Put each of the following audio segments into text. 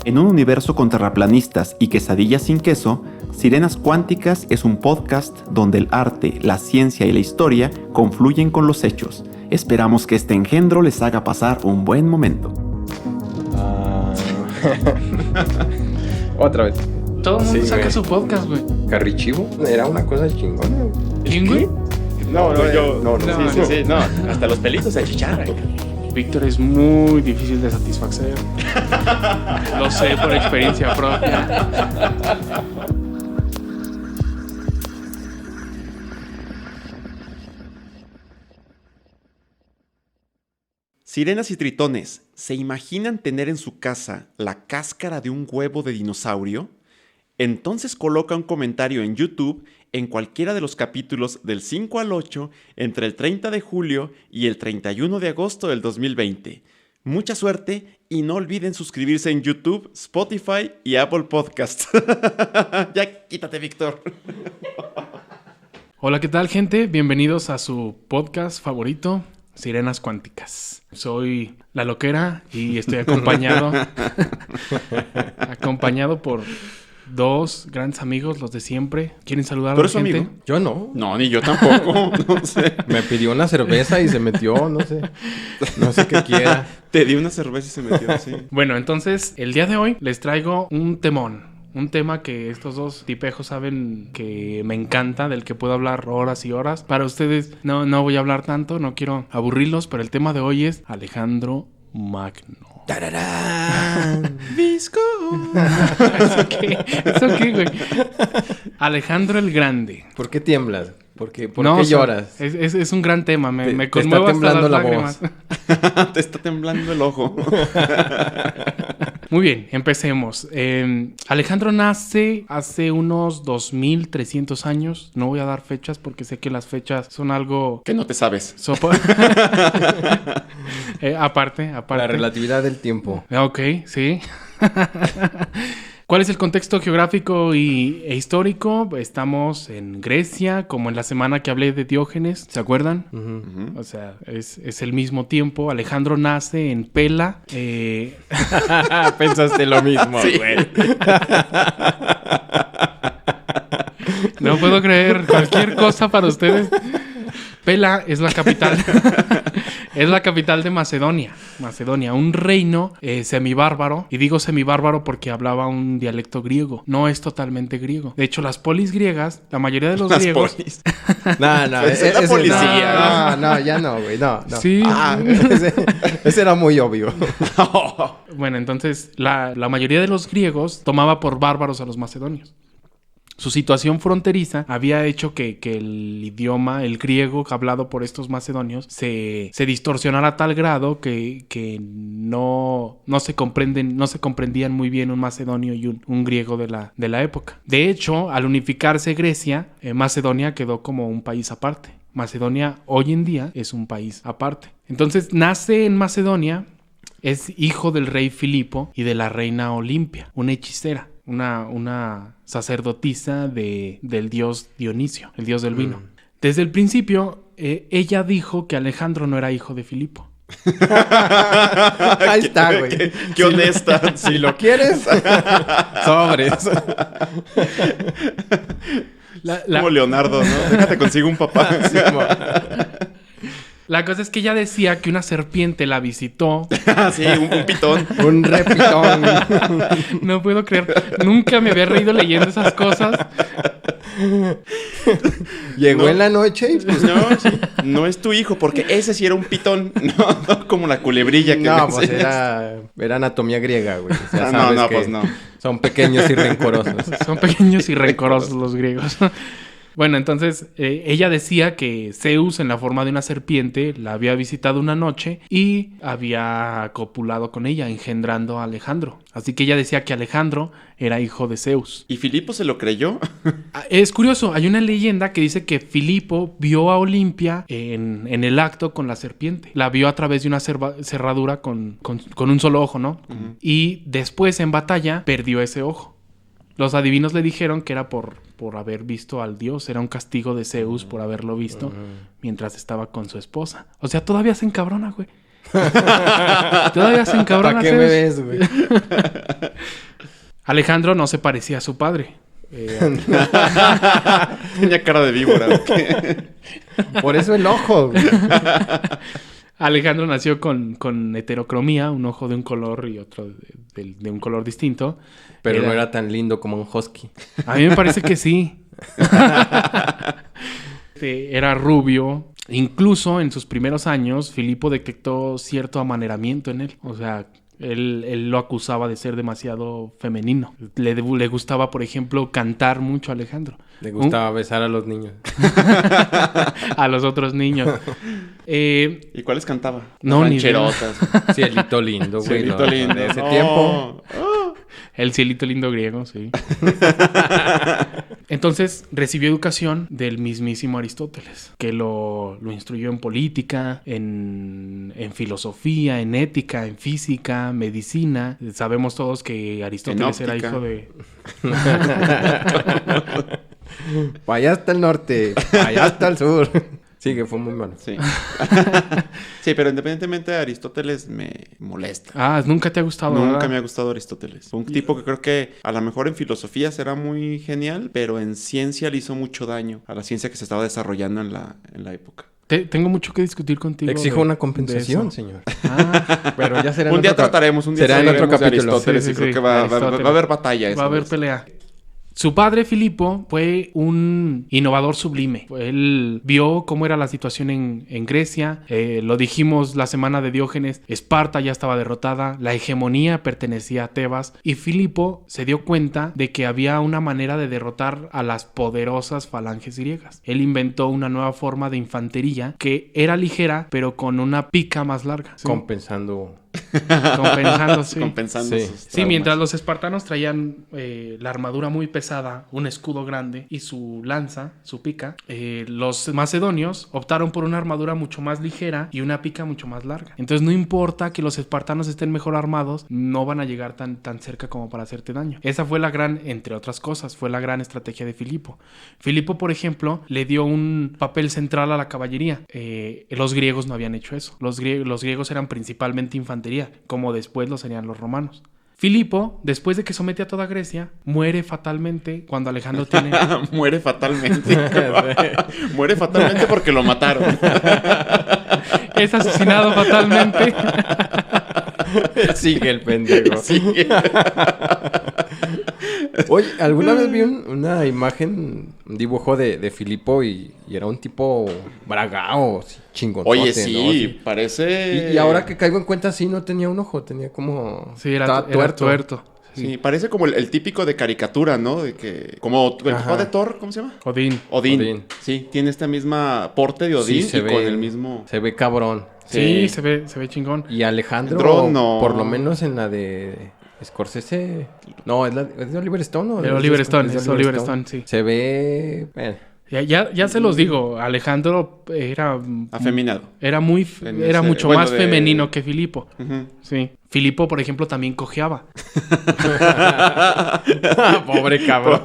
En un universo con terraplanistas y quesadillas sin queso, Sirenas Cuánticas es un podcast donde el arte, la ciencia y la historia confluyen con los hechos. Esperamos que este engendro les haga pasar un buen momento. Otra vez. Todo el mundo saca güey. su podcast, güey. Carrichivo era una cosa chingona, güey. ¿Quién, güey? No, Sí, no. Hasta los pelitos se achicharran. Víctor es muy difícil de satisfacer. Lo sé por experiencia propia. Sirenas y tritones, ¿se imaginan tener en su casa la cáscara de un huevo de dinosaurio? Entonces coloca un comentario en YouTube en cualquiera de los capítulos del 5 al 8 entre el 30 de julio y el 31 de agosto del 2020. Mucha suerte y no olviden suscribirse en YouTube, Spotify y Apple Podcasts. Ya quítate, Víctor. Hola, ¿qué tal, gente? Bienvenidos a su podcast favorito, Sirenas Cuánticas. Soy La Loquera y estoy acompañado por dos grandes amigos, los de siempre. ¿Quieren saludar a ¿Tú la eres su gente? amigo? Yo no. No, ni yo tampoco. No sé. Me pidió una cerveza y se metió, no sé. No sé qué quiera. Te di una cerveza y se metió así. Bueno, entonces, el día de hoy les traigo un temón. Un tema que estos dos tipejos saben que me encanta, del que puedo hablar horas y horas. Para ustedes no voy a hablar tanto, no quiero aburrirlos, pero el tema de hoy es Alejandro Magno. ¡Tararán! Visco. ¿Eso qué, güey? Alejandro el Grande. ¿Por qué tiemblas? ¿Por qué No, o sea, lloras? Es un gran tema, me Te conmuevo está hasta temblando las la lágrimas. voz. Te está temblando el ojo. Muy bien, empecemos. Alejandro nace hace unos 2300 años. No voy a dar fechas porque sé que las fechas son algo... Que no te sabes. Aparte. La relatividad del tiempo. Ok, sí. ¿Cuál es el contexto geográfico e histórico? Estamos en Grecia, como en la semana que hablé de Diógenes, ¿se acuerdan? Uh-huh. O sea, es el mismo tiempo. Alejandro nace en Pela. Pensaste lo mismo, güey. No puedo creer cualquier cosa para ustedes. Pela es la capital. Es la capital de Macedonia. Macedonia, un reino semibárbaro. Y digo semibárbaro porque hablaba un dialecto griego. No es totalmente griego. De hecho, las polis griegas, la mayoría de los griegos... Polis. No, Es la policía. No, ya no, güey. No. Sí. Ese era muy obvio. Bueno, entonces la mayoría de los griegos tomaba por bárbaros a los macedonios. Su situación fronteriza había hecho que el idioma, el griego hablado por estos macedonios, se distorsionara a tal grado que no se comprendían muy bien un macedonio y un griego de la época. De hecho, al unificarse Grecia, Macedonia quedó como un país aparte. Macedonia hoy en día es un país aparte. Entonces nace en Macedonia, es hijo del rey Filipo y de la reina Olimpia, una hechicera. Una sacerdotisa del dios Dionisio, el dios del vino. Desde el principio, ella dijo que Alejandro no era hijo de Filipo. Ahí está, güey. Qué honesta. Si lo quieres, sobres. Como Leonardo, ¿no? Déjate consigo un papá. Sí, La cosa es que ella decía que una serpiente la visitó. Sí, un pitón. un repitón. No puedo creer. Nunca me había reído leyendo esas cosas. Llegó No. en la noche y pues... No, sí. No es tu hijo, porque ese sí era un pitón. No como la culebrilla que No, me pues enseñas. era anatomía griega, güey. O sea, No, sabes no, que pues no. son pequeños y rencorosos. Son pequeños y rencorosos los griegos. Bueno, entonces ella decía que Zeus, en la forma de una serpiente, la había visitado una noche y había copulado con ella, engendrando a Alejandro. Así que ella decía que Alejandro era hijo de Zeus. ¿Y Filipo se lo creyó? Es curioso, hay una leyenda que dice que Filipo vio a Olimpia en el acto con la serpiente. La vio a través de una cerradura con un solo ojo, ¿no? Uh-huh. Y después en batalla perdió ese ojo. Los adivinos le dijeron que era por haber visto al dios. Era un castigo de Zeus por haberlo visto mientras estaba con su esposa. O sea, todavía se encabrona, güey. Todavía se encabrona. ¿Para qué me ves, güey? Alejandro no se parecía a su padre. Tenía cara de víbora. Por eso el ojo, güey. Alejandro nació con heterocromía, un ojo de un color y otro de un color distinto. Pero no era tan lindo como un husky. A mí me parece que sí. Era rubio. Incluso en sus primeros años, Filipo detectó cierto amaneramiento en él. O sea, él lo acusaba de ser demasiado femenino. Le gustaba, por ejemplo, cantar mucho a Alejandro. Le gustaba besar a los niños. A los otros niños. ¿Y cuáles cantaba? No, Las ni idea. rancherotas. Cielito lindo, güey. Cielito ¿no? lindo. De ese Oh, tiempo. oh. El cielito lindo griego, sí. Entonces recibió educación del mismísimo Aristóteles, que lo instruyó en política, en filosofía, en ética, en física, medicina. Sabemos todos que Aristóteles era hijo de... Para allá hasta el norte, para allá hasta el sur. Sí, que fue muy malo. Sí. Sí, pero independientemente de Aristóteles me molesta. Ah, nunca te ha gustado, Nunca ¿verdad? me ha gustado Aristóteles. Fue un tipo que creo que a lo mejor en filosofía será muy genial, pero en ciencia le hizo mucho daño a la ciencia que se estaba desarrollando en la época. Tengo mucho que discutir contigo. Exijo una de compensación, eso. señor. Ah, Pero ya será Un día otro trataremos, un día será en otro hablaremos de capítulo. Aristóteles Sí, y sí, creo sí, que va a Aristóteles. haber batalla. va a haber pelea. Su padre, Filipo, fue un innovador sublime. Él vio cómo era la situación en Grecia. Lo dijimos la semana de Diógenes. Esparta ya estaba derrotada. La hegemonía pertenecía a Tebas. Y Filipo se dio cuenta de que había una manera de derrotar a las poderosas falanges griegas. Él inventó una nueva forma de infantería que era ligera, pero con una pica más larga. ¿Sí? Compensando. Compensando, sí. Compensando Sí. sus Sí, traumas. mientras los espartanos traían la armadura muy pesada, un escudo grande y su lanza, su pica, los macedonios optaron por una armadura mucho más ligera y una pica mucho más larga. Entonces no importa que los espartanos estén mejor armados, no van a llegar tan cerca como para hacerte daño. Esa fue la gran, entre otras cosas, fue la gran estrategia de Filipo. Filipo, por ejemplo, le dio un papel central a la caballería. Los griegos no habían hecho eso. Los griegos eran principalmente infantería, como después lo serían los romanos. Filipo, después de que somete a toda Grecia, muere fatalmente cuando Alejandro tiene... Muere fatalmente. Muere fatalmente porque lo mataron. Es asesinado fatalmente. Sigue el pendejo. Sí. Oye, alguna vez vi una imagen, un dibujo de Filipo y era un tipo bragao, chingonzote, Oye, ¿no? sí, parece... Y ahora que caigo en cuenta, sí, no tenía un ojo, tenía como... Sí, era estaba tuerto. Sí, parece como el típico de caricatura, ¿no? De que... Como el Ajá. papá de Thor, ¿cómo se llama? Odín. Odín. Sí, tiene esta misma porte de Odín Sí, se y ve, con el mismo... Se ve cabrón. Sí, se ve chingón. Y Alejandro, Drone, no. por lo menos en la de Scorsese... No, ¿es de Oliver Stone o De Oliver Stone, es Oliver Stone, sí. Se ve... Ya se los digo, Alejandro era... Afeminado. Era mucho más femenino que Filipo. Ujú. Sí. Filipo, por ejemplo, también cojeaba. Pobre cabrón.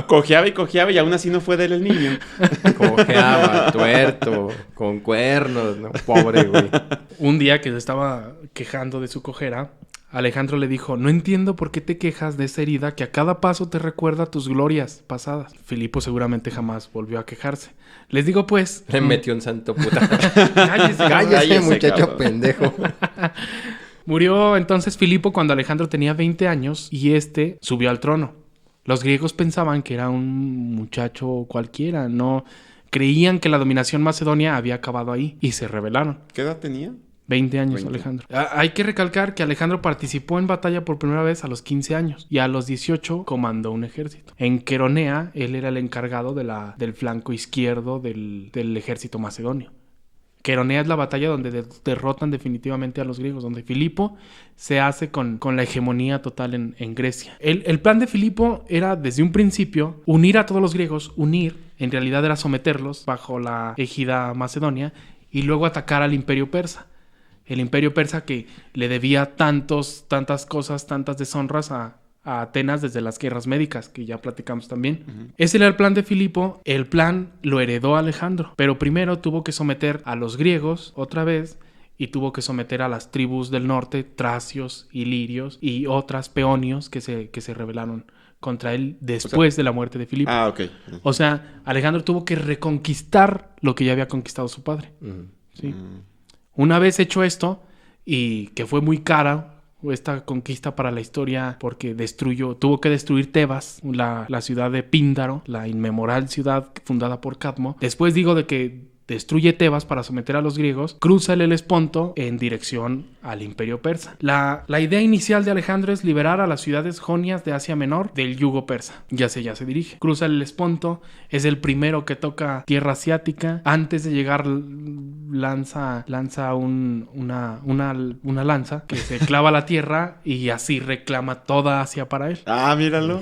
Cojeaba y aún así no fue de él el niño. Cojeaba, tuerto, con cuernos, ¿no? Pobre, güey. Un día que se estaba quejando de su cojera, Alejandro le dijo: no entiendo por qué te quejas de esa herida que a cada paso te recuerda tus glorias pasadas. Filipo seguramente jamás volvió a quejarse. Les digo pues... Le metió un santo puta. Cállese, Cállese, muchacho cabrón. pendejo. Murió entonces Filipo cuando Alejandro tenía 20 años y este subió al trono. Los griegos pensaban que era un muchacho cualquiera, no creían que la dominación macedonia había acabado ahí y se rebelaron. ¿Qué edad tenía? 20 años, 20. Alejandro. Hay que recalcar que Alejandro participó en batalla por primera vez a los 15 años y a los 18 comandó un ejército. En Queronea, él era el encargado del flanco izquierdo del ejército macedonio. Queronea es la batalla donde derrotan definitivamente a los griegos, donde Filipo se hace con la hegemonía total en Grecia. El plan de Filipo era desde un principio unir a todos los griegos, en realidad era someterlos bajo la égida macedonia y luego atacar al imperio persa. El imperio persa que le debía tantas cosas, tantas deshonras a Atenas desde las guerras médicas, que ya platicamos también. Uh-huh. Ese era el plan de Filipo. El plan lo heredó Alejandro, pero primero tuvo que someter a los griegos otra vez y tuvo que someter a las tribus del norte, tracios, ilirios y otras peonios que se rebelaron contra él después de la muerte de Filipo. Ah, ok. O sea, Alejandro tuvo que reconquistar lo que ya había conquistado su padre. ¿Sí? Una vez hecho esto, y que fue muy cara esta conquista para la historia porque tuvo que destruir Tebas, la ciudad de Píndaro, la inmemorable ciudad fundada por Cadmo. Después de que destruye Tebas para someter a los griegos, cruza el Helesponto en dirección al Imperio Persa. La idea inicial de Alejandro es liberar a las ciudades jonias de Asia Menor del yugo persa. Ya se dirige. Cruza el Helesponto, es el primero que toca tierra asiática. Antes de llegar lanza una lanza que se clava a la tierra y así reclama toda Asia para él. Ah, míralo.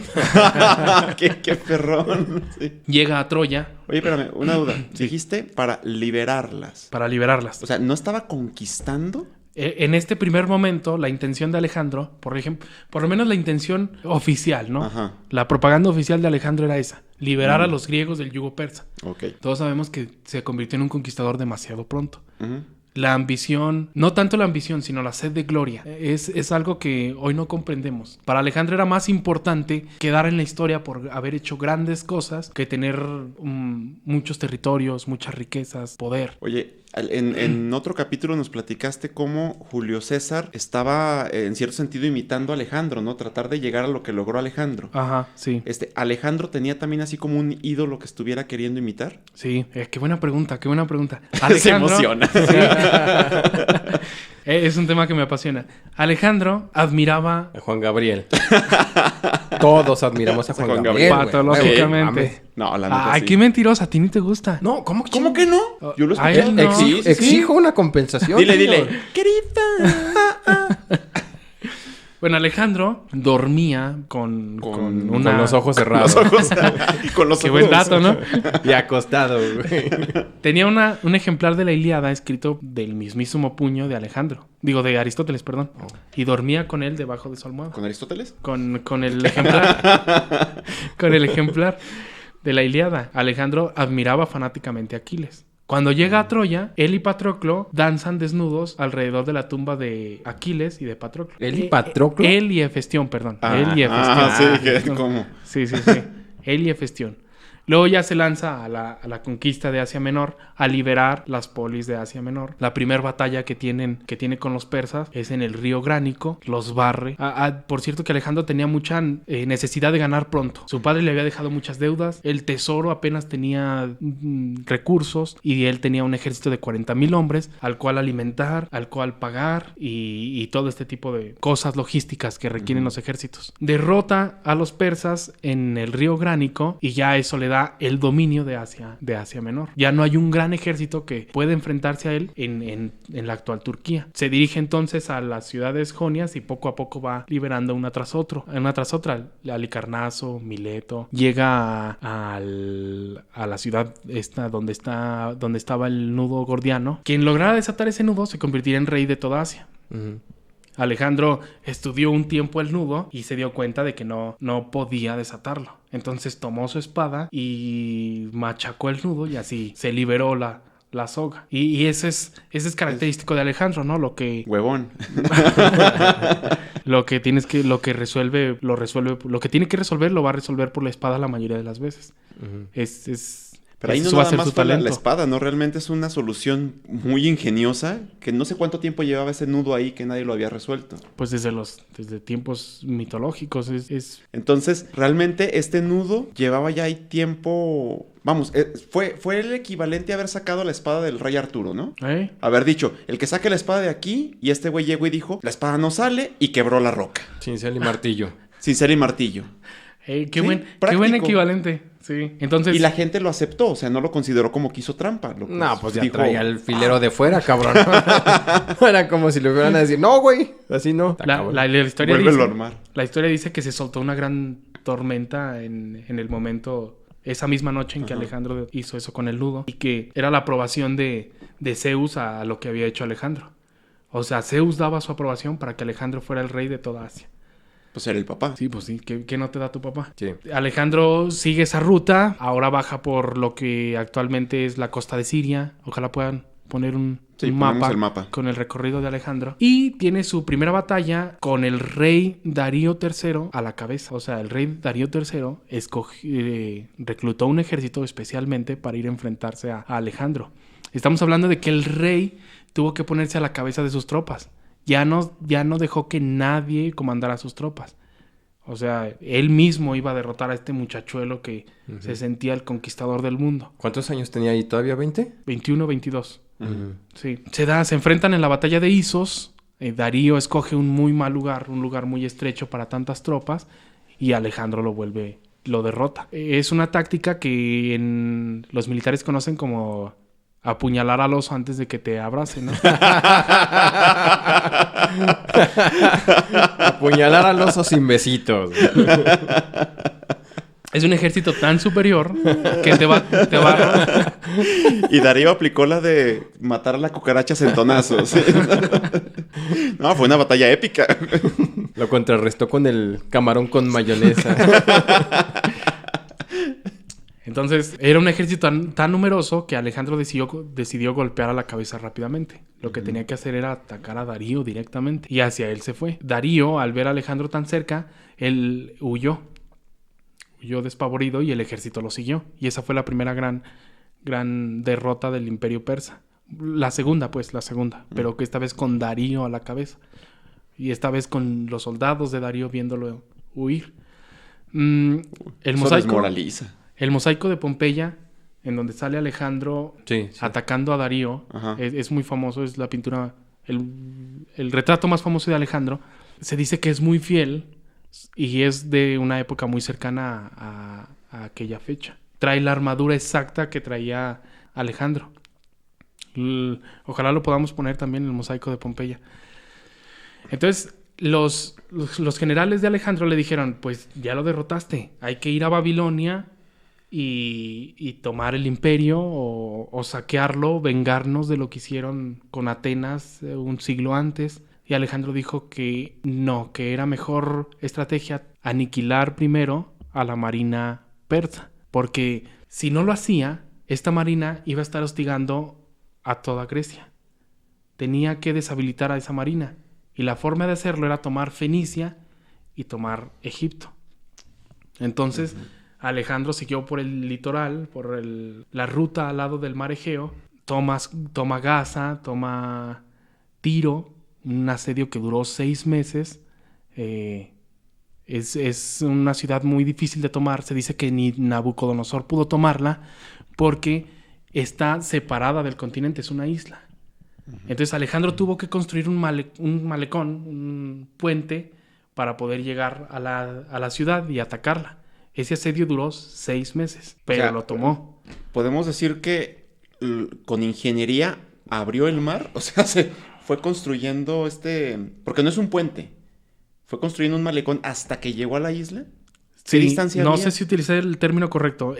qué perrón. Sí. Llega a Troya. Oye, espérame, una duda. Dijiste para liberarlas. Para liberarlas. O sea, ¿no estaba conquistando? En este primer momento, la intención de Alejandro, por ejemplo, por lo menos la intención oficial, ¿no? Ajá. La propaganda oficial de Alejandro era esa: liberar a los griegos del yugo persa. Ok. Todos sabemos que se convirtió en un conquistador demasiado pronto. Ujú. La ambición, no tanto la ambición, sino la sed de gloria, es algo que hoy no comprendemos. Para Alejandro era más importante quedar en la historia por haber hecho grandes cosas que tener muchos territorios, muchas riquezas, poder. Oye, en otro capítulo nos platicaste cómo Julio César estaba, en cierto sentido, imitando a Alejandro, ¿no? Tratar de llegar a lo que logró Alejandro. Ajá, sí. ¿Alejandro tenía también así como un ídolo que estuviera queriendo imitar? Sí, qué buena pregunta, qué buena pregunta. Se emociona. Sí. Es un tema que me apasiona. Alejandro admiraba A Juan Gabriel. Todos admiramos a Juan Juan Gabriel. Gabriel. patológicamente. No, la neta Ay, sí. qué mentirosa, a ti ni te gusta. No, ¿cómo que no? Yo lo A escuché. él no. Exijo una compensación. Dile. señor. Querida. Bueno, Alejandro dormía con Con los ojos cerrados. Con los Qué ojos. buen dato, ¿no? Y acostado, güey. Tenía un ejemplar de la Ilíada escrito del mismísimo puño de Alejandro. Digo, de Aristóteles, perdón. Y dormía con él debajo de su almohada. ¿Con Aristóteles? Con el ejemplar. Con el ejemplar de la Ilíada. Alejandro admiraba fanáticamente a Aquiles. Cuando llega a Troya, él y Patroclo danzan desnudos alrededor de la tumba de Aquiles y de Patroclo. ¿Él y Patroclo? Él y Hefestión, perdón. Ah, Él y Hefestión. sí, dije, ¿cómo? Sí. Él y Hefestión. Luego ya se lanza a la conquista de Asia Menor, a liberar las polis de Asia Menor. La primera batalla que tiene con los persas es en el río Gránico, los barre. Por cierto que Alejandro tenía mucha necesidad de ganar pronto. Su padre le había dejado muchas deudas, el tesoro apenas tenía recursos y él tenía un ejército de 40,000 hombres al cual alimentar, al cual pagar y todo este tipo de cosas logísticas que requieren los ejércitos. Derrota a los persas en el río Gránico y ya eso le da el dominio de Asia Menor. Ya no hay un gran ejército que pueda enfrentarse a él en la actual Turquía. Se dirige entonces a las ciudades jonias y poco a poco va liberando una tras otra. Halicarnaso, Mileto. Llega a la ciudad esta donde estaba el nudo gordiano. Quien lograra desatar ese nudo se convertiría en rey de toda Asia. Uh-huh. Alejandro estudió un tiempo el nudo y se dio cuenta de que no podía desatarlo. Entonces tomó su espada y machacó el nudo y así se liberó la soga. Y ese es característico de Alejandro, ¿no? Lo que Huevón. lo que tiene que resolver lo va a resolver por la espada la mayoría de las veces. Uh-huh. Pero ahí no eso va a nada ser más su fue la talento. espada, ¿no? Realmente es una solución muy ingeniosa que no sé cuánto tiempo llevaba ese nudo ahí que nadie lo había resuelto. Pues desde tiempos mitológicos es Entonces, realmente este nudo llevaba ya ahí tiempo... Vamos, fue el equivalente a haber sacado la espada del rey Arturo, ¿no? Haber dicho, el que saque la espada de aquí, y este güey llegó y dijo, la espada no sale, y quebró la roca. Cincel y martillo. Cincel y martillo. Qué buen equivalente. Sí. Entonces... Y la gente lo aceptó, o sea, no lo consideró como que hizo trampa. No, pues ya traía el filero de fuera, cabrón. Era como si le fueran a decir, no, güey, así no. La historia Vuélvelo a armar. La historia dice que se soltó una gran tormenta en el momento, esa misma noche en que Alejandro hizo eso con el nudo, y que era la aprobación de Zeus a lo que había hecho Alejandro. O sea, Zeus daba su aprobación para que Alejandro fuera el rey de toda Asia. Pues era el papá. Sí, pues sí. ¿Qué no te da tu papá? Sí. Alejandro sigue esa ruta. Ahora baja por lo que actualmente es la costa de Siria. Ojalá puedan poner un ponemos el mapa con el recorrido de Alejandro. Y tiene su primera batalla con el rey Darío III a la cabeza. O sea, el rey Darío III reclutó un ejército especialmente para ir a enfrentarse a Alejandro. Estamos hablando de que el rey tuvo que ponerse a la cabeza de sus tropas. Ya no dejó que nadie comandara sus tropas. O sea, él mismo iba a derrotar a este muchachuelo que se sentía el conquistador del mundo. ¿Cuántos años tenía ahí? ¿Todavía 20? 21, 22. Sí. Se enfrentan en la batalla de Isos. Darío escoge un muy mal lugar, un lugar muy estrecho para tantas tropas, y Alejandro lo derrota. Es una táctica que los militares conocen como apuñalar al oso antes de que te abrace, ¿no? Apuñalar al oso sin besitos. Es un ejército tan superior que te va Y Darío aplicó la de matar a la cucaracha a centonazos. No, fue una batalla épica. Lo contrarrestó con el camarón con mayonesa. Entonces, era un ejército tan numeroso que Alejandro decidió golpear a la cabeza rápidamente. Lo que tenía que hacer era atacar a Darío directamente. Y hacia él se fue. Darío, al ver a Alejandro tan cerca, él huyó. Huyó despavorido y el ejército lo siguió. Y esa fue la primera gran derrota del Imperio Persa. La segunda. Pero que esta vez con Darío a la cabeza. Y esta vez con los soldados de Darío viéndolo huir. Eso desmoraliza. El mosaico de Pompeya, en donde sale Alejandro atacando a Darío, es muy famoso. Es la pintura, el retrato más famoso de Alejandro. Se dice que es muy fiel y es de una época muy cercana a aquella fecha. Trae la armadura exacta que traía Alejandro. Ojalá lo podamos poner también en el mosaico de Pompeya. Entonces, los generales de Alejandro le dijeron, pues ya lo derrotaste, hay que ir a Babilonia y tomar el imperio o saquearlo, vengarnos de lo que hicieron con Atenas un siglo antes. Y Alejandro dijo que no, que era mejor estrategia aniquilar primero a la marina persa. Porque si no lo hacía, esta marina iba a estar hostigando a toda Grecia. Tenía que deshabilitar a esa marina. Y la forma de hacerlo era tomar Fenicia y tomar Egipto. Entonces, Alejandro siguió por el litoral, por la ruta al lado del mar Egeo. Toma Gaza, toma Tiro, un asedio que duró 6 meses. Es una ciudad muy difícil de tomar. Se dice que ni Nabucodonosor pudo tomarla porque está separada del continente, es una isla. Entonces Alejandro tuvo que construir un malecón, un puente, para poder llegar a la ciudad y atacarla. Ese asedio duró 6 meses, pero lo tomó. Podemos decir que con ingeniería abrió el mar, o sea, se fue construyendo porque no es un puente, fue construyendo un malecón hasta que llegó a la isla. ¿Qué distancia no había? sé si utilicé el término correcto.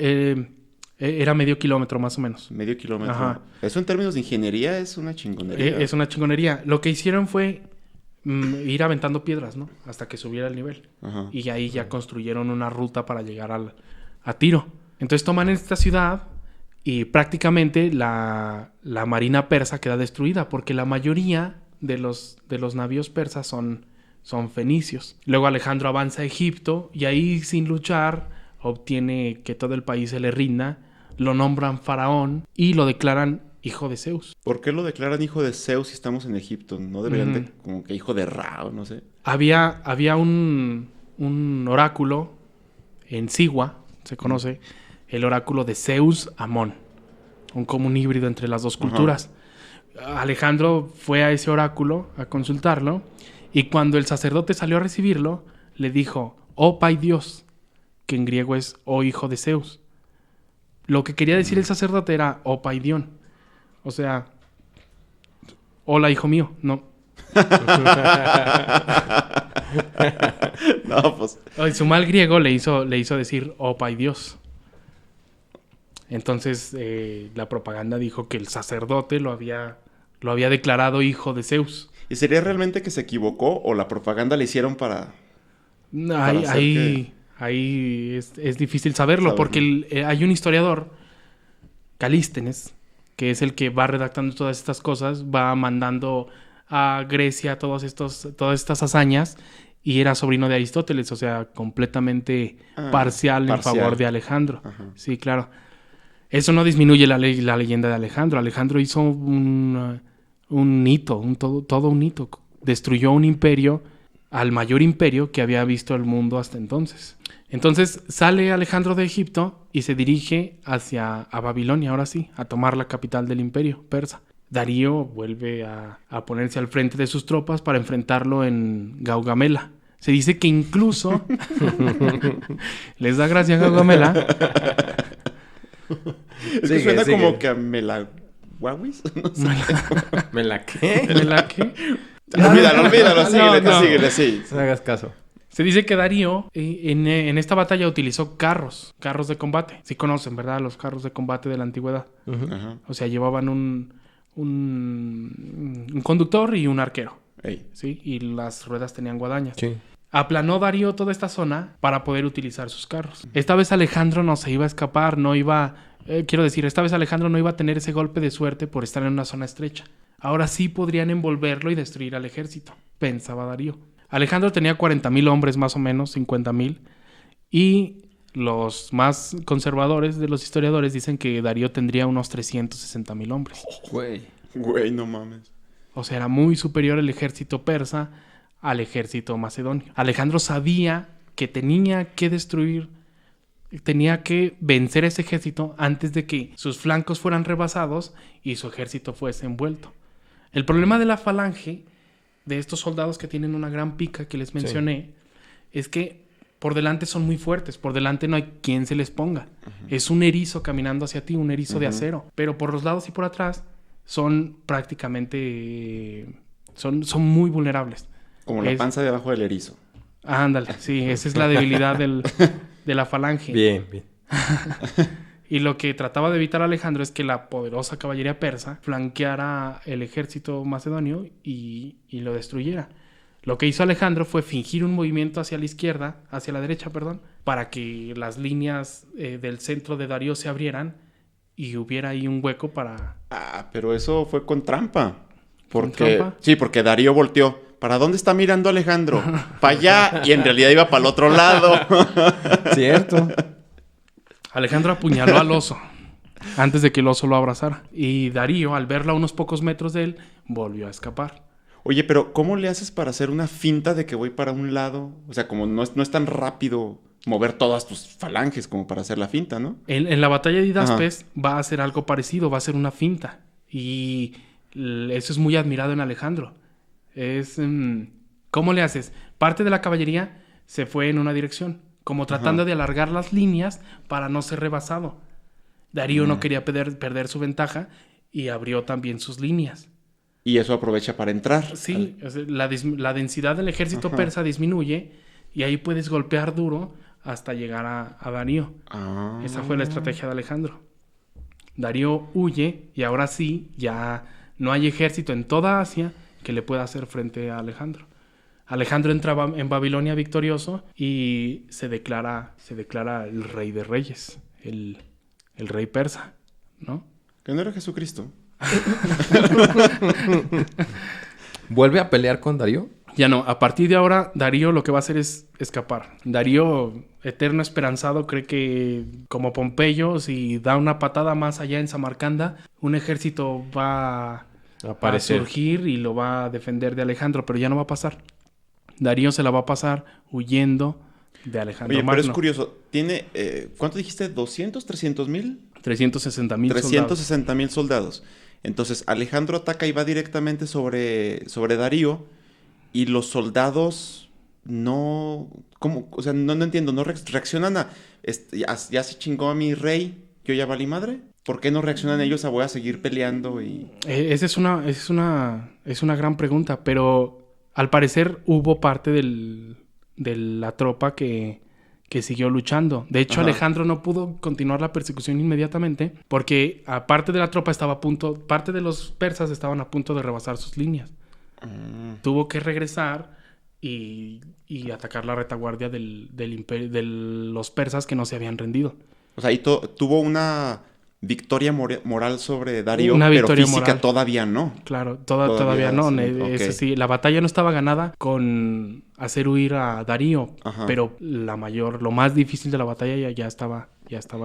Era medio kilómetro más o menos. Medio kilómetro. Ajá. Eso en términos de ingeniería es una chingonería. Es una chingonería. Lo que hicieron fue ir aventando piedras, ¿no? Hasta que subiera el nivel. Ajá. Y ahí ya construyeron una ruta para llegar a Tiro. Entonces toman esta ciudad y prácticamente la marina persa queda destruida porque la mayoría de los navíos persas son fenicios. Luego Alejandro avanza a Egipto y ahí, sin luchar, obtiene que todo el país se le rinda, lo nombran faraón y lo declaran hijo de Zeus. ¿Por qué lo declaran hijo de Zeus si estamos en Egipto? ¿No deberían de como que hijo de Ra o no sé? Había un oráculo en Sigua, se conoce, el oráculo de Zeus Amón, como un híbrido entre las dos culturas. Alejandro fue a ese oráculo a consultarlo y cuando el sacerdote salió a recibirlo, le dijo, oh Pai Dios, que en griego es oh hijo de Zeus. Lo que quería decir el sacerdote era oh Pai Dion. O sea, hola hijo mío, no. No, pues. Su mal griego le hizo decir oh Pai Dios. Entonces la propaganda dijo que el sacerdote lo había declarado hijo de Zeus. ¿Y sería realmente que se equivocó o la propaganda le hicieron para Ahí es difícil saberlo porque hay un historiador, Calístenes, que es el que va redactando todas estas cosas, va mandando a Grecia todas estas hazañas, y era sobrino de Aristóteles, o sea, completamente parcial en favor de Alejandro. Ajá. Sí, claro. Eso no disminuye la leyenda de Alejandro. Alejandro hizo un hito, todo un hito. Destruyó un imperio, al mayor imperio que había visto el mundo hasta entonces. Entonces sale Alejandro de Egipto y se dirige a Babilonia, ahora sí, a tomar la capital del imperio persa. Darío vuelve a ponerse al frente de sus tropas para enfrentarlo en Gaugamela. Se dice que incluso les da gracia a Gaugamela. Es que suena como que a Melaguawis. No sé. ¿Me la qué? ¿Mela qué? Olvídalo, síguele, no. síguele, sí. No me hagas caso. Se dice que Darío en esta batalla utilizó carros de combate. Sí conocen, ¿verdad? Los carros de combate de la antigüedad. Ajá. O sea, llevaban un conductor y un arquero, Ey. ¿sí? Y las ruedas tenían guadañas. Sí. Aplanó Darío toda esta zona para poder utilizar sus carros. Esta vez Alejandro no se iba a escapar, esta vez Alejandro no iba a tener ese golpe de suerte por estar en una zona estrecha. Ahora sí podrían envolverlo y destruir al ejército, pensaba Darío. Alejandro tenía 40,000 hombres más o menos, 50,000, y los más conservadores de los historiadores dicen que Darío tendría unos 360,000 hombres. Güey. No mames. O sea, era muy superior el ejército persa al ejército macedonio. Alejandro sabía que tenía que vencer a ese ejército antes de que sus flancos fueran rebasados y su ejército fuese envuelto. El problema de la falange, de estos soldados que tienen una gran pica que les mencioné, es que por delante son muy fuertes, por delante no hay quien se les ponga. Es un erizo caminando hacia ti, un erizo de acero. Pero por los lados y por atrás son prácticamente... son muy vulnerables. Como la panza debajo del erizo. Ándale, sí, esa es la debilidad de la falange. Bien. Y lo que trataba de evitar Alejandro es que la poderosa caballería persa flanqueara el ejército macedonio y lo destruyera. Lo que hizo Alejandro fue fingir un movimiento hacia la derecha, para que las líneas del centro de Darío se abrieran y hubiera ahí un hueco para... Ah, pero eso fue con trampa. ¿Con trampa? Sí, porque Darío volteó. ¿Para dónde está mirando Alejandro? Para allá. Y en realidad iba para el otro lado. Cierto. Alejandro apuñaló al oso antes de que el oso lo abrazara. Y Darío, al verlo a unos pocos metros de él, volvió a escapar. Oye, pero ¿cómo le haces para hacer una finta de que voy para un lado? O sea, como no es tan rápido mover todas tus falanges como para hacer la finta, ¿no? En la batalla de Hidaspes va a hacer algo parecido, va a ser una finta. Y eso es muy admirado en Alejandro. ¿Cómo le haces? Parte de la caballería se fue en una dirección, como tratando de alargar las líneas para no ser rebasado. Darío no quería perder su ventaja y abrió también sus líneas. Y eso aprovecha para entrar. Sí, la densidad del ejército persa disminuye y ahí puedes golpear duro hasta llegar a Darío. Esa fue la estrategia de Alejandro. Darío huye y ahora sí, ya no hay ejército en toda Asia que le pueda hacer frente a Alejandro. Alejandro entraba en Babilonia victorioso y se declara el rey de reyes, el rey persa, ¿no? Que no era Jesucristo. ¿Vuelve a pelear con Darío? Ya no, a partir de ahora Darío lo que va a hacer es escapar. Darío, eterno esperanzado, cree que como Pompeyo, si da una patada más allá en Samarcanda, un ejército va a surgir y lo va a defender de Alejandro, pero ya no va a pasar. Darío se la va a pasar huyendo de Alejandro Oye, Magno. pero es curioso. Tiene, ¿cuánto dijiste? ¿200? ¿300 mil? 360,000 soldados. 360,000 soldados. Entonces, Alejandro ataca y va directamente sobre Darío. Y los soldados no... ¿Cómo? O sea, no entiendo. ¿No reaccionan a... ya se chingó a mi rey, yo ya valí madre? ¿Por qué no reaccionan ellos a voy a seguir peleando y...? Esa es una gran pregunta, pero al parecer hubo parte de la tropa que siguió luchando. De hecho, Alejandro no pudo continuar la persecución inmediatamente porque aparte de la tropa parte de los persas estaban a punto de rebasar sus líneas. Tuvo que regresar y atacar la retaguardia de los persas que no se habían rendido. O sea, ahí tuvo una victoria moral sobre Darío, Una pero victoria física moral. todavía no. Claro, todavía no. sí, Ese ok. sí, la batalla no estaba ganada con hacer huir a Darío, Ajá. pero lo más difícil de la batalla ya estaba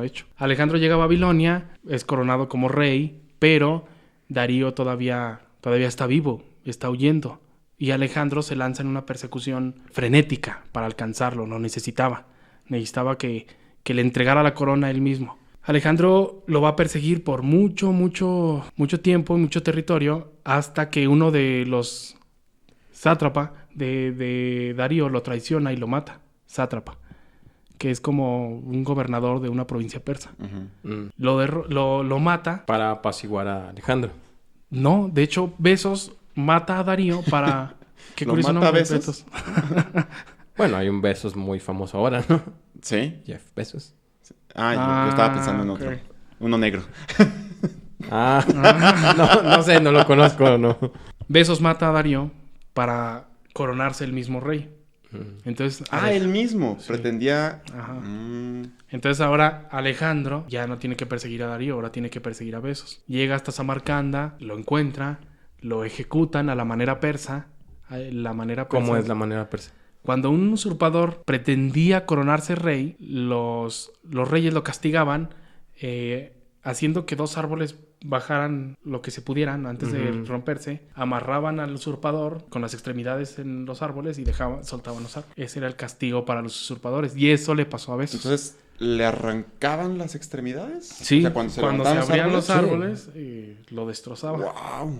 hecho. Alejandro llega a Babilonia, es coronado como rey, pero Darío todavía está vivo, está huyendo. Y Alejandro se lanza en una persecución frenética para alcanzarlo, lo necesitaba. Necesitaba que le entregara la corona a él mismo. Alejandro lo va a perseguir por mucho tiempo, mucho territorio, hasta que uno de los sátrapa de Darío lo traiciona y lo mata. Sátrapa, que es como un gobernador de una provincia persa. Ujú. Lo mata. Para apaciguar a Alejandro. No, de hecho, Besos mata a Darío para... Qué ¿Lo curioso mata a nombre, Besos? Bueno, hay un Besos muy famoso ahora, ¿no? ¿Sí? Jeff Bezos. Yo estaba pensando en ok. otro. Uno negro. No sé, no lo conozco, no. Besos mata a Darío para coronarse el mismo rey. Entonces, Él mismo. Pretendía... Ajá. Mm, Entonces ahora Alejandro ya no tiene que perseguir a Darío, ahora tiene que perseguir a Besos. Llega hasta Samarcanda, lo encuentra, lo ejecutan a la manera persa. ¿Cómo es la manera persa? Cuando un usurpador pretendía coronarse rey, los reyes lo castigaban haciendo que dos árboles bajaran lo que se pudieran antes de romperse, amarraban al usurpador con las extremidades en los árboles y soltaban los árboles. Ese era el castigo para los usurpadores y eso le pasó a Besos. Entonces, ¿le arrancaban las extremidades? Sí, O sea, cuando se cuando se levantaban abrían los árboles. árboles, lo destrozaba. ¡Wow!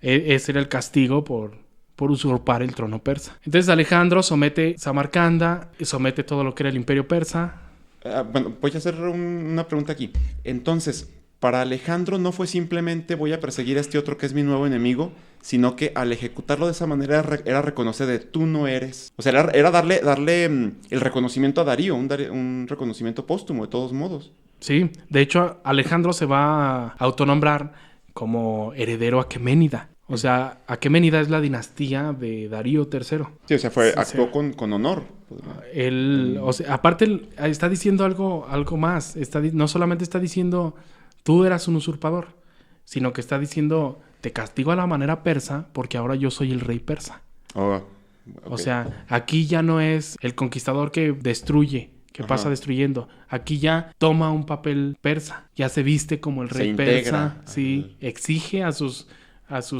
Ese era el castigo por usurpar el trono persa. Entonces Alejandro somete Samarcanda, somete todo lo que era el imperio persa. Bueno, voy a hacer una pregunta aquí. Entonces, para Alejandro no fue simplemente voy a perseguir a este otro que es mi nuevo enemigo, sino que al ejecutarlo de esa manera era reconocer de tú no eres. O sea, era darle el reconocimiento a Darío, un reconocimiento póstumo de todos modos. Sí, de hecho Alejandro se va a autonombrar como heredero aqueménida. O sea, Aqueménida es la dinastía de Darío III. Sí, o sea, actuó con honor. Él, o sea, aparte está diciendo algo más. No solamente está diciendo tú eras un usurpador, sino que está diciendo te castigo a la manera persa porque ahora yo soy el rey persa. Oh, O ok. sea, aquí ya no es el conquistador que destruye, que Ajá. pasa destruyendo. Aquí ya toma un papel persa, ya se viste como el Se rey integra. persa, sí, exige a sus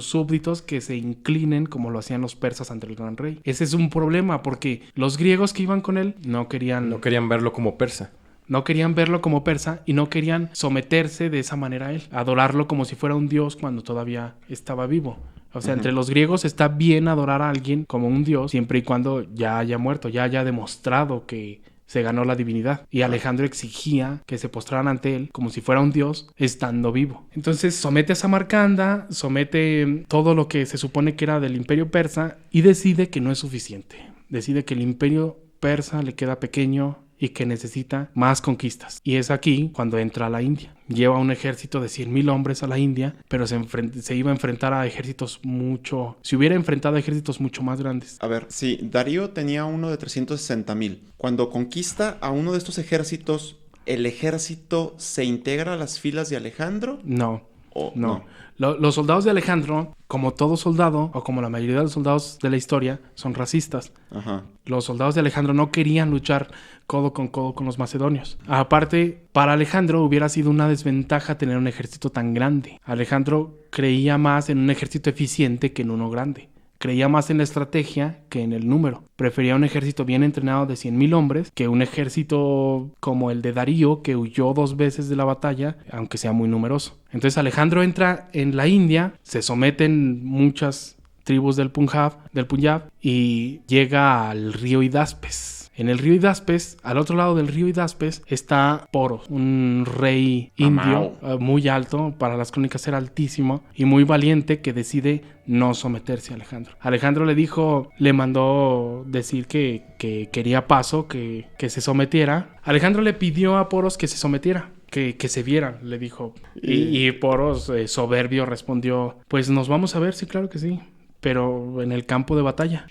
súbditos que se inclinen como lo hacían los persas ante el gran rey. Ese es un problema porque los griegos que iban con él no querían verlo como persa. no querían verlo como persa y no querían someterse de esa manera a él, adorarlo como si fuera un dios cuando todavía estaba vivo. O sea, entre los griegos está bien adorar a alguien como un dios siempre y cuando ya haya muerto, ya haya demostrado que se ganó la divinidad. Y Alejandro exigía que se postraran ante él como si fuera un dios estando vivo. Entonces somete a Samarcanda, somete todo lo que se supone que era del imperio persa y decide que no es suficiente. Decide que el imperio persa le queda pequeño y que necesita más conquistas. Y es aquí cuando entra a la India. Lleva un ejército de 100,000 hombres a la India, pero se iba a enfrentar a ejércitos se hubiera enfrentado a ejércitos mucho más grandes. A ver, sí, Darío tenía uno de 360,000. Cuando conquista a uno de estos ejércitos, ¿el ejército se integra a las filas de Alejandro? No. ¿O No. Los soldados de Alejandro, como todo soldado, o como la mayoría de los soldados de la historia, son racistas. Ajá. Los soldados de Alejandro no querían luchar codo con los macedonios. Aparte, para Alejandro hubiera sido una desventaja tener un ejército tan grande. Alejandro creía más en un ejército eficiente que en uno grande. Creía más en la estrategia que en el número. Prefería un ejército bien entrenado de 100,000 hombres que un ejército como el de Darío, que huyó 2 veces de la batalla, aunque sea muy numeroso. Entonces Alejandro entra en la India, se someten muchas tribus del Punjab y llega al río Hidaspes. En el río Hidaspes, al otro lado del río Hidaspes, está Poros, un rey indio muy alto, para las crónicas era altísimo y muy valiente, que decide no someterse a Alejandro. Alejandro le mandó decir que quería paso, que se sometiera. Alejandro le pidió a Poros que se sometiera. Que se vieran, le dijo. Y Poros, soberbio, respondió, pues nos vamos a ver, sí, claro que sí. Pero en el campo de batalla.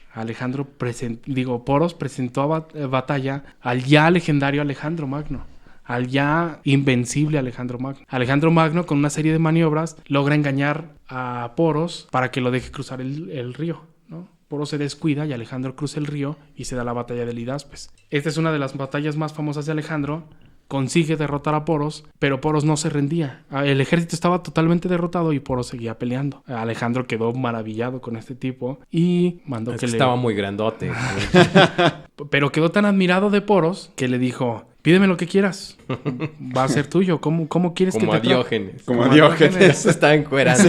Poros presentó a batalla al ya legendario Alejandro Magno. al ya invencible Alejandro Magno. Alejandro Magno, con una serie de maniobras, logra engañar a Poros para que lo deje cruzar el río, ¿no? Poros se descuida y Alejandro cruza el río y se da la batalla del Hidaspes. Esta es una de las batallas más famosas de Alejandro. Consigue derrotar a Poros, pero Poros no se rendía. El ejército estaba totalmente derrotado y Poros seguía peleando. Alejandro quedó maravillado con este tipo y mandó que Estaba muy grandote. Pero quedó tan admirado de Poros que le dijo: pídeme lo que quieras, va a ser tuyo. ¿Cómo quieres Como que a te Diógenes. Como a Diógenes. Se está encuerando.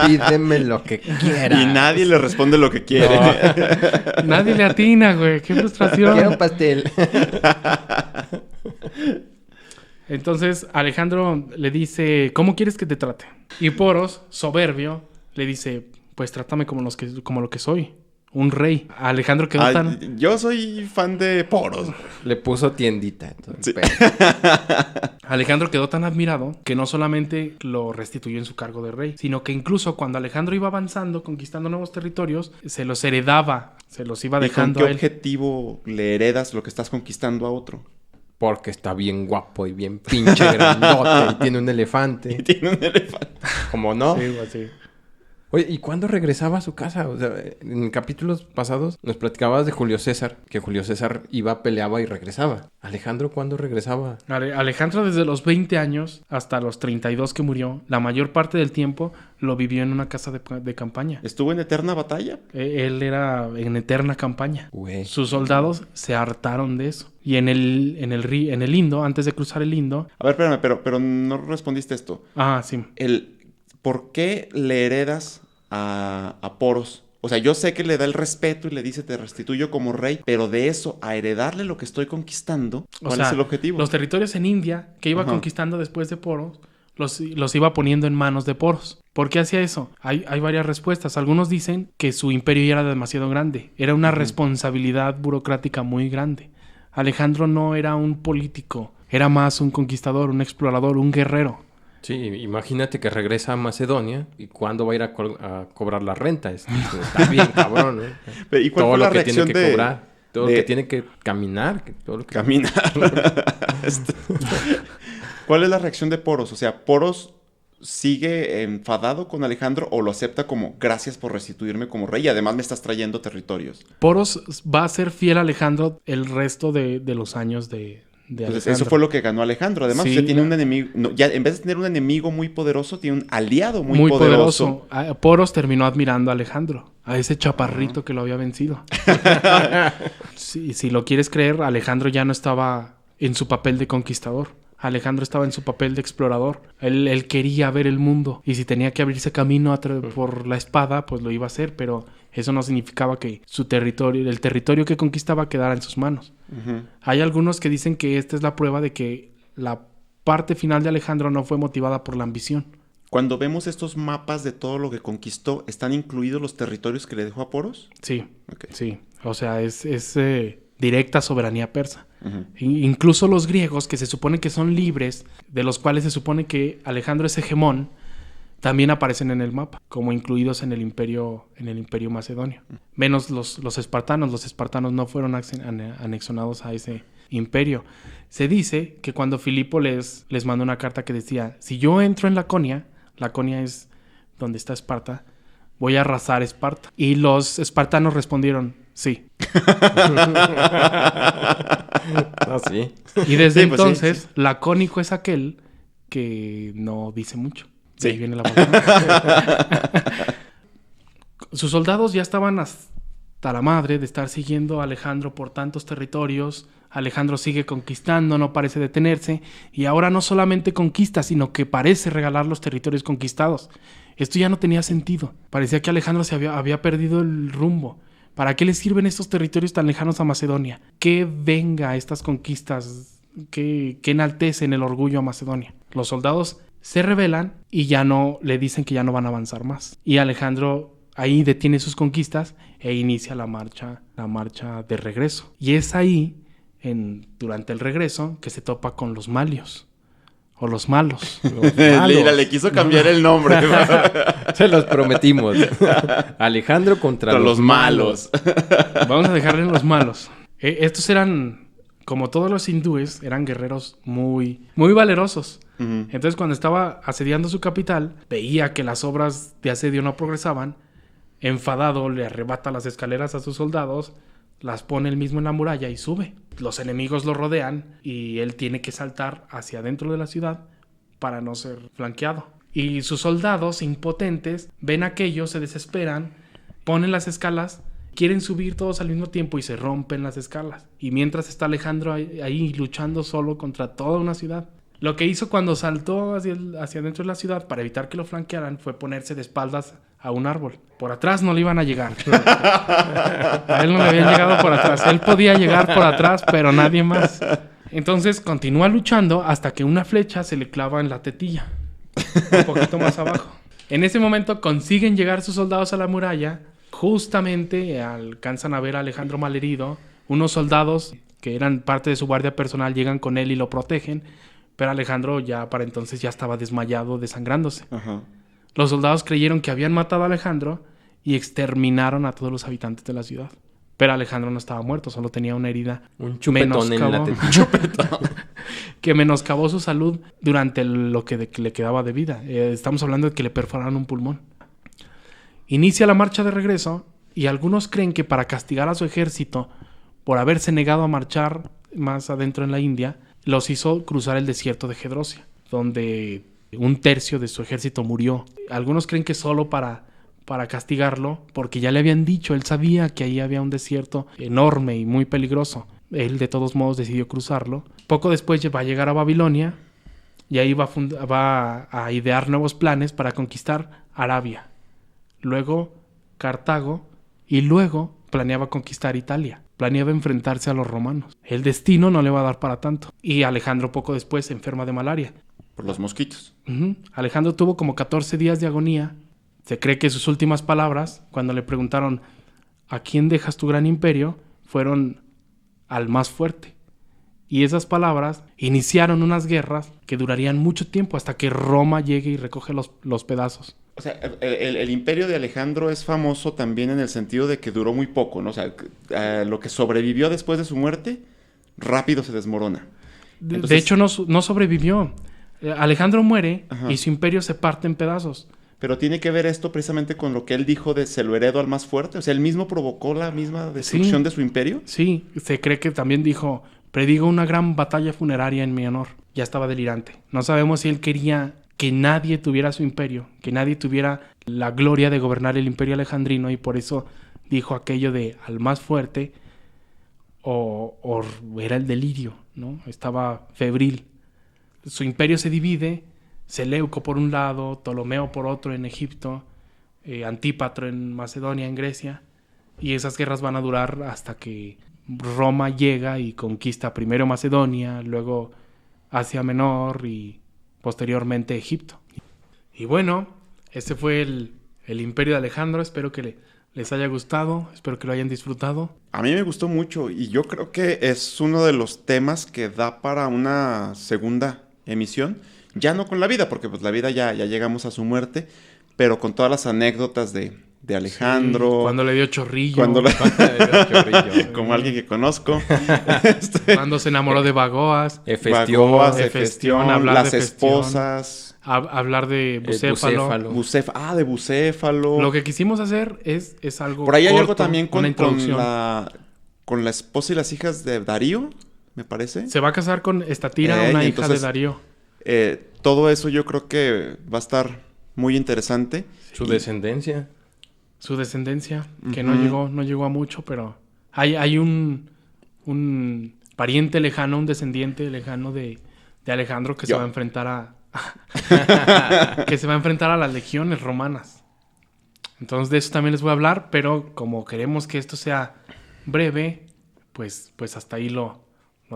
Pídeme lo que quieras. Y nadie le responde lo que quiere. Nadie le atina, güey. Qué frustración. Quiero un pastel. Entonces Alejandro le dice: ¿cómo quieres que te trate? Y Poros, soberbio, le dice: pues trátame como lo que soy. Un rey. Alejandro quedó tan... Yo soy fan de Poros. Le puso tiendita. Sí. Alejandro quedó tan admirado que no solamente lo restituyó en su cargo de rey, sino que incluso cuando Alejandro iba avanzando, conquistando nuevos territorios, se los heredaba, se los iba dejando ¿Y con a qué él. objetivo le heredas lo que estás conquistando a otro? Porque está bien guapo y bien pinche grandote. Y tiene un elefante. Y tiene un elefante. ¿Cómo no? Sí, güey, sí. Oye, ¿y cuándo regresaba a su casa? O sea, en capítulos pasados nos platicabas de Julio César, que Julio César iba, peleaba y regresaba. Alejandro, ¿cuándo regresaba? Alejandro desde los 20 años hasta los 32 que murió, la mayor parte del tiempo lo vivió en una casa de campaña. ¿Estuvo en eterna batalla? Él era en eterna campaña. Güey. Sus soldados se hartaron de eso. Y en el Indo, antes de cruzar el Indo... A ver, espérame, pero no respondiste esto. Ah, sí. ¿Por qué le heredas a Poros? O sea, yo sé que le da el respeto y le dice te restituyo como rey, pero de eso a heredarle lo que estoy conquistando, ¿cuál es el objetivo? Los territorios en India que iba conquistando después de Poros, los iba poniendo en manos de Poros. ¿Por qué hacía eso? Hay varias respuestas. Algunos dicen que su imperio ya era demasiado grande. Era una responsabilidad burocrática muy grande. Alejandro no era un político, era más un conquistador, un explorador, un guerrero. Sí, imagínate que regresa a Macedonia y cuándo va a ir a cobrar la renta. Está bien, cabrón, ¿no? ¿Y cuál todo fue lo la que reacción tiene que cobrar, todo lo que tiene que caminar, todo lo que... Caminar. ¿Cuál es la reacción de Poros? O sea, ¿Poros sigue enfadado con Alejandro o lo acepta como gracias por restituirme como rey y además me estás trayendo territorios? Poros va a ser fiel a Alejandro el resto de los años de Entonces, Alejandro. eso fue lo que ganó Alejandro. Además, Sí. o sea, tiene un enemigo... no, ya en vez de tener un enemigo muy poderoso, tiene un aliado muy poderoso. Poros terminó admirando a Alejandro, a ese chaparrito que lo había vencido. Si lo quieres creer, Alejandro ya no estaba en su papel de conquistador. Alejandro estaba en su papel de explorador. Él quería ver el mundo. Y si tenía que abrirse camino por la espada, pues lo iba a hacer. Pero eso no significaba que su territorio, el territorio que conquistaba, quedara en sus manos. Uh-huh. Hay algunos que dicen que esta es la prueba de que la parte final de Alejandro no fue motivada por la ambición. Cuando vemos estos mapas de todo lo que conquistó, ¿están incluidos los territorios que le dejó a Poros? Sí, Okay. sí. O sea, es directa soberanía persa. Uh-huh. Incluso los griegos, que se supone que son libres, de los cuales se supone que Alejandro es hegemón, también aparecen en el mapa, como incluidos en el imperio macedonio. Menos los espartanos. Los espartanos no fueron anexionados a ese imperio. Se dice que cuando Filipo les mandó una carta que decía: si yo entro en Laconia es donde está Esparta, voy a arrasar Esparta. Y los espartanos respondieron: sí. Ah, sí. Y desde Sí, pues entonces, sí. lacónico es aquel que no dice mucho. De ahí Sí. viene la palabra. Sus soldados ya estaban hasta la madre de estar siguiendo a Alejandro por tantos territorios. Alejandro sigue conquistando, no parece detenerse. Y ahora no solamente conquista, sino que parece regalar los territorios conquistados. Esto ya no tenía sentido. Parecía que Alejandro había perdido el rumbo. ¿Para qué le sirven estos territorios tan lejanos a Macedonia? ¿Qué venga estas conquistas? ¿Qué enaltecen el orgullo a Macedonia? Los soldados se rebelan y ya no le dicen que ya no van a avanzar más. Y Alejandro ahí detiene sus conquistas e inicia la marcha de regreso. Y es ahí, durante el regreso, que se topa con los malios. O los malos. Mira, le quiso cambiar el nombre. Se los prometimos. Alejandro contra los malos. Vamos a dejarle en los malos. Estos eran como todos los hindúes, eran guerreros muy, muy valerosos. Ujú. Entonces, cuando estaba asediando su capital, veía que las obras de asedio no progresaban. Enfadado, le arrebata las escaleras a sus soldados, las pone él mismo en la muralla y sube. Los enemigos lo rodean y él tiene que saltar hacia adentro de la ciudad para no ser flanqueado. Y sus soldados, impotentes, ven aquello, se desesperan, ponen las escalas, quieren subir todos al mismo tiempo y se rompen las escalas. Y mientras está Alejandro ahí luchando solo contra toda una ciudad. Lo que hizo cuando saltó hacia dentro de la ciudad para evitar que lo flanquearan fue ponerse de espaldas a un árbol. Por atrás no le iban a llegar. A él no le habían llegado por atrás. Él podía llegar por atrás, pero nadie más. Entonces continúa luchando hasta que una flecha se le clava en la tetilla. Un poquito más abajo. En ese momento consiguen llegar sus soldados a la muralla. Justamente alcanzan a ver a Alejandro malherido. Unos soldados que eran parte de su guardia personal llegan con él y lo protegen. Pero Alejandro ya para entonces ya estaba desmayado, desangrándose. Ajá. Los soldados creyeron que habían matado a Alejandro y exterminaron a todos los habitantes de la ciudad. Pero Alejandro no estaba muerto, solo tenía una herida. Un chupetón en la tetilla. Que menoscabó su salud durante lo que le quedaba de vida. Estamos hablando de que le perforaron un pulmón. Inicia la marcha de regreso y algunos creen que para castigar a su ejército por haberse negado a marchar más adentro en la India, los hizo cruzar el desierto de Gedrosia, donde un tercio de su ejército murió. Algunos creen que solo para castigarlo, porque ya le habían dicho, él sabía que ahí había un desierto enorme y muy peligroso. Él de todos modos decidió cruzarlo. Poco después va a llegar a Babilonia y ahí va a idear nuevos planes para conquistar Arabia. Luego Cartago y luego planeaba conquistar Italia. Planeaba enfrentarse a los romanos. El destino no le va a dar para tanto. Y Alejandro poco después se enferma de malaria. Por los mosquitos. Uh-huh. Alejandro tuvo como 14 días de agonía. Se cree que sus últimas palabras, cuando le preguntaron ¿a quién dejas tu gran imperio?, fueron al más fuerte. Y esas palabras iniciaron unas guerras que durarían mucho tiempo hasta que Roma llegue y recoge los pedazos. O sea, el imperio de Alejandro es famoso también en el sentido de que duró muy poco, ¿no? O sea, lo que sobrevivió después de su muerte, rápido se desmorona. Entonces, de hecho, no sobrevivió. Alejandro muere. Ajá. Y su imperio se parte en pedazos. Pero tiene que ver esto precisamente con lo que él dijo de se lo heredo al más fuerte. O sea, él mismo provocó la misma destrucción de su imperio. Sí, se cree que también dijo, predigo una gran batalla funeraria en mi honor. Ya estaba delirante. No sabemos si él quería que nadie tuviera su imperio, que nadie tuviera la gloria de gobernar el imperio alejandrino y por eso dijo aquello de al más fuerte o era el delirio, ¿no? Estaba febril. Su imperio se divide, Seleuco por un lado, Ptolomeo por otro en Egipto, Antípatro en Macedonia, en Grecia, y esas guerras van a durar hasta que Roma llega y conquista primero Macedonia, luego Asia Menor y posteriormente Egipto. Y bueno, este fue el imperio de Alejandro. Espero que les haya gustado, espero que lo hayan disfrutado. A mí me gustó mucho y yo creo que es uno de los temas que da para una segunda emisión. Ya no con la vida, porque pues la vida ya llegamos a su muerte, pero con todas las anécdotas de Alejandro. Sí, cuando le dio chorrillo. Como alguien que conozco. Cuando se enamoró de Bagoas. Hefestión, hablar las de Hefestión, esposas. Hablar de Bucéfalo. De Bucéfalo. Lo que quisimos hacer es algo por ahí hay corto, algo también con la esposa y las hijas de Darío, me parece. Se va a casar con Estatira, una hija entonces, de Darío. Todo eso yo creo que va a estar muy interesante. Su descendencia. Su descendencia, que no llegó a mucho, pero hay un pariente lejano, un descendiente lejano de Alejandro que se va a enfrentar que se va a enfrentar a las legiones romanas. Entonces de eso también les voy a hablar, pero como queremos que esto sea breve, pues hasta ahí lo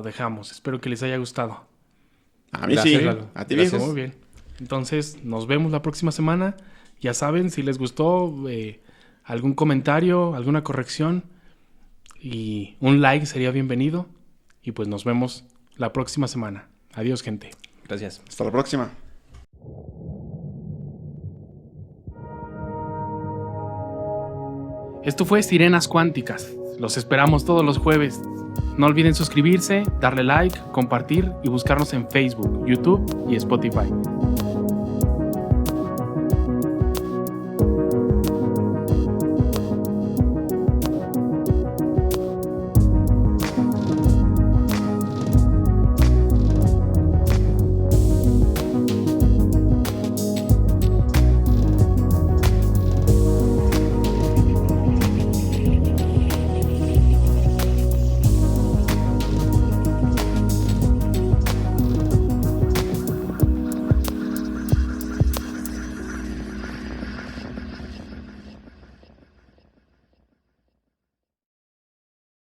dejamos. Espero que les haya gustado. A mí Gracias, sí. Lalo. A ti Gracias. mismo. Muy bien. Entonces nos vemos la próxima semana. Ya saben, si les gustó, algún comentario, alguna corrección y un like sería bienvenido. Y pues nos vemos la próxima semana. Adiós, gente. Gracias. Hasta la próxima. Esto fue Sirenas Cuánticas. Los esperamos todos los jueves. No olviden suscribirse, darle like, compartir y buscarnos en Facebook, YouTube y Spotify.